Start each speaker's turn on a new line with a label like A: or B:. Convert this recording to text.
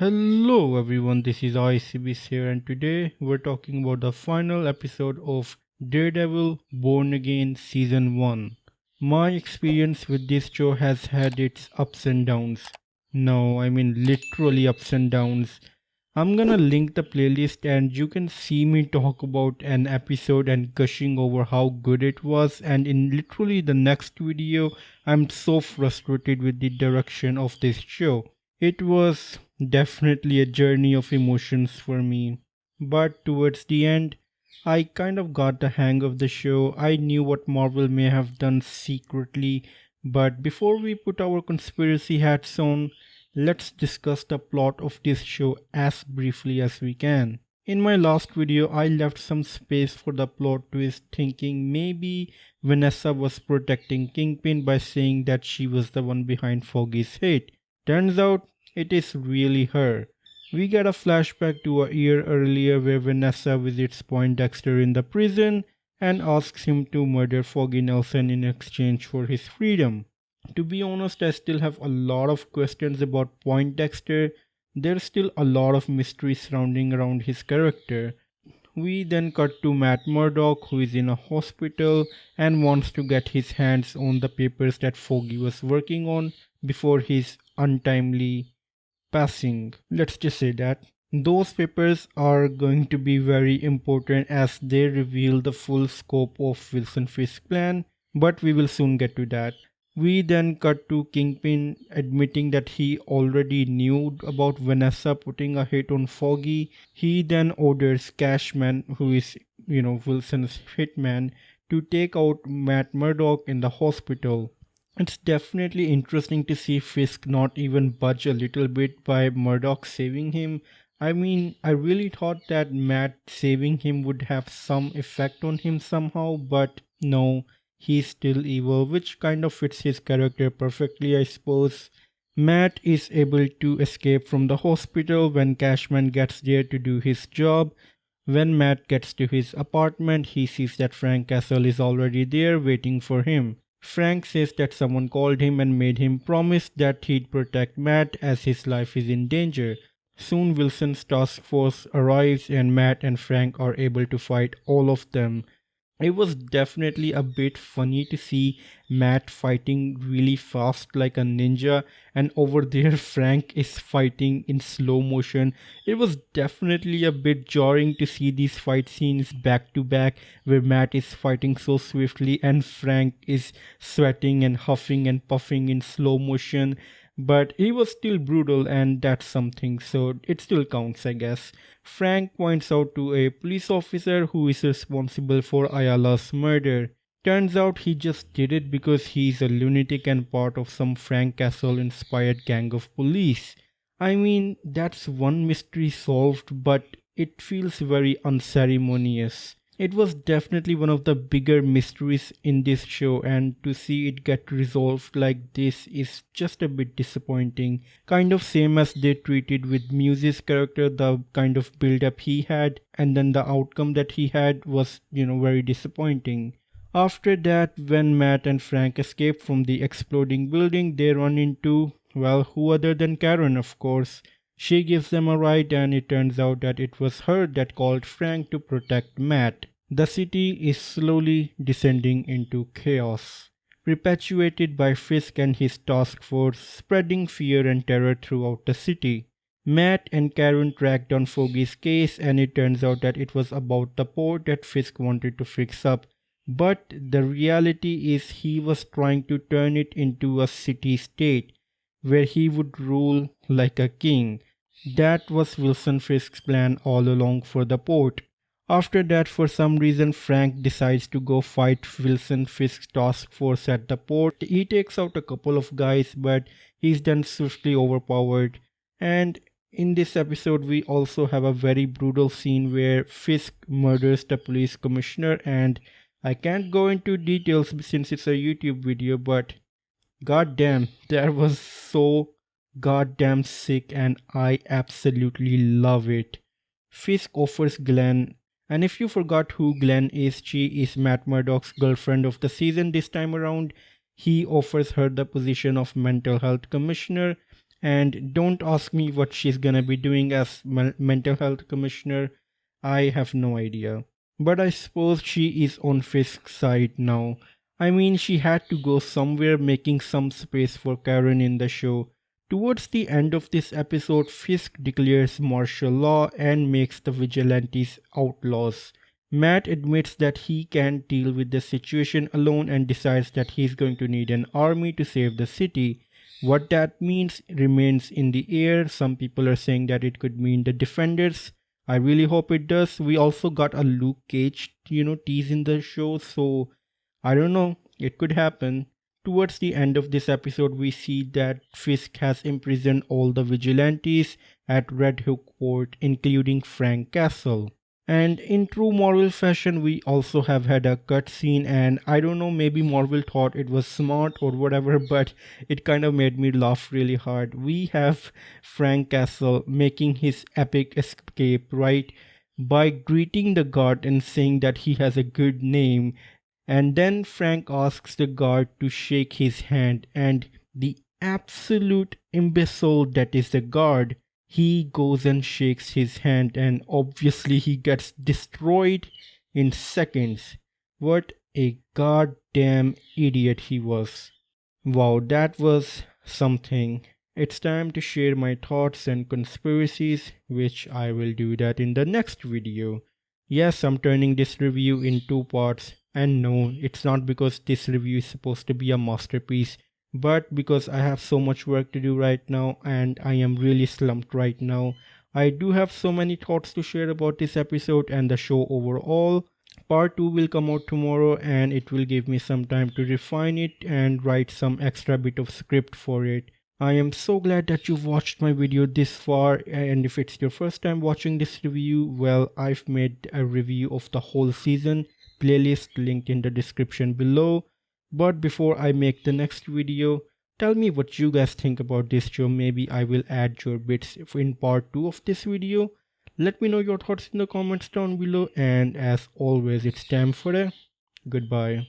A: Hello everyone, this is ICBs here and today we're talking about the final episode of Daredevil Born Again Season 1. My experience with this show has had its ups and downs. No, I mean literally ups and downs. I'm gonna link the playlist and you can see me talk about an episode and gushing over how good it was, and in literally the next video I'm so frustrated with the direction of this show. It was definitely a journey of emotions for me. But towards the end, I kind of got the hang of the show. I knew what Marvel may have done secretly, but before we put our conspiracy hats on, let's discuss the plot of this show as briefly as we can. In my last video, I left some space for the plot twist, thinking maybe Vanessa was protecting Kingpin by saying that she was the one behind Foggy's hate. Turns out it is really her. We get a flashback to a year earlier where Vanessa visits Poindexter in the prison and asks him to murder Foggy Nelson in exchange for his freedom. To be honest, I still have a lot of questions about Poindexter. There's still a lot of mystery surrounding around his character. We then cut to Matt Murdock, who is in a hospital and wants to get his hands on the papers that Foggy was working on before his untimely passing. Let's just say that. Those papers are going to be very important as they reveal the full scope of Wilson Fisk's plan, but we will soon get to that. We then cut to Kingpin admitting that he already knew about Vanessa putting a hit on Foggy. He then orders Cashman, who is, Wilson's hitman, to take out Matt Murdock in the hospital. It's definitely interesting to see Fisk not even budge a little bit by Murdock saving him. I mean, I really thought that Matt saving him would have some effect on him somehow, but no, he's still evil, which kind of fits his character perfectly, I suppose. Matt is able to escape from the hospital when Cashman gets there to do his job. When Matt gets to his apartment, he sees that Frank Castle is already there waiting for him. Frank says that someone called him and made him promise that he'd protect Matt as his life is in danger. Soon Wilson's task force arrives and Matt and Frank are able to fight all of them. It was definitely a bit funny to see Matt fighting really fast like a ninja, and over there Frank is fighting in slow motion. It was definitely a bit jarring to see these fight scenes back to back where Matt is fighting so swiftly and Frank is sweating and huffing and puffing in slow motion. But he was still brutal, and that's something, so it still counts, I guess. Frank points out to a police officer who is responsible for Ayala's murder. Turns out he just did it because he's a lunatic and part of some Frank Castle inspired gang of police. I mean, that's one mystery solved, but it feels very unceremonious. It was definitely one of the bigger mysteries in this show, and to see it get resolved like this is just a bit disappointing. Kind of same as they treated with Muse's character, the kind of build up he had, and then the outcome that he had was, very disappointing. After that, when Matt and Frank escape from the exploding building, they run into, well, who other than Karen, of course. She gives them a ride and it turns out that it was her that called Frank to protect Matt. The city is slowly descending into chaos, perpetuated by Fisk and his task force, spreading fear and terror throughout the city. Matt and Karen track down Foggy's case and it turns out that it was about the port that Fisk wanted to fix up. But the reality is he was trying to turn it into a city-state where he would rule like a king. That was Wilson Fisk's plan all along for the port. After that, for some reason, Frank decides to go fight Wilson Fisk's task force at the port. He takes out a couple of guys, but he's then swiftly overpowered. And in this episode, we also have a very brutal scene where Fisk murders the police commissioner, and I can't go into details since it's a YouTube video, but goddamn, that was so goddamn sick and I absolutely love it. Fisk offers Glenn, and if you forgot who Glenn is, she is Matt Murdock's girlfriend of the season this time around. He offers her the position of mental health commissioner And don't ask me what she's gonna be doing as mental health commissioner. I have no idea. But I suppose she is on Fisk's side now. I mean, she had to go somewhere, making some space for Karen in the show. Towards the end of this episode, Fisk declares martial law and makes the vigilantes outlaws. Matt admits that he can't deal with the situation alone and decides that he's going to need an army to save the city. What that means remains in the air. Some people are saying that it could mean the Defenders. I really hope it does. We also got a Luke Cage, tease in the show, so I don't know. It could happen. Towards the end of this episode, we see that Fisk has imprisoned all the vigilantes at Red Hook Port, including Frank Castle. And in true Marvel fashion, we also have had a cutscene, and I don't know, maybe Marvel thought it was smart or whatever, but it kind of made me laugh really hard. We have Frank Castle making his epic escape, right? By greeting the guard and saying that he has a good name. And then Frank asks the guard to shake his hand, and the absolute imbecile that is the guard, he goes and shakes his hand, and obviously he gets destroyed in seconds. What a goddamn idiot he was. Wow, that was something. It's time to share my thoughts and conspiracies, which I will do that in the next video. Yes, I'm turning this review in two parts, and no, it's not because this review is supposed to be a masterpiece, but because I have so much work to do right now and I am really slumped right now. I do have so many thoughts to share about this episode and the show overall. Part 2 will come out tomorrow and it will give me some time to refine it and write some extra bit of script for it. I am so glad that you've watched my video this far, and if it's your first time watching this review, well, I've made a review of the whole season, playlist linked in the description below. But before I make the next video, tell me what you guys think about this show. Maybe I will add your bits in part 2 of this video. Let me know your thoughts in the comments down below, and as always, it's time for a goodbye.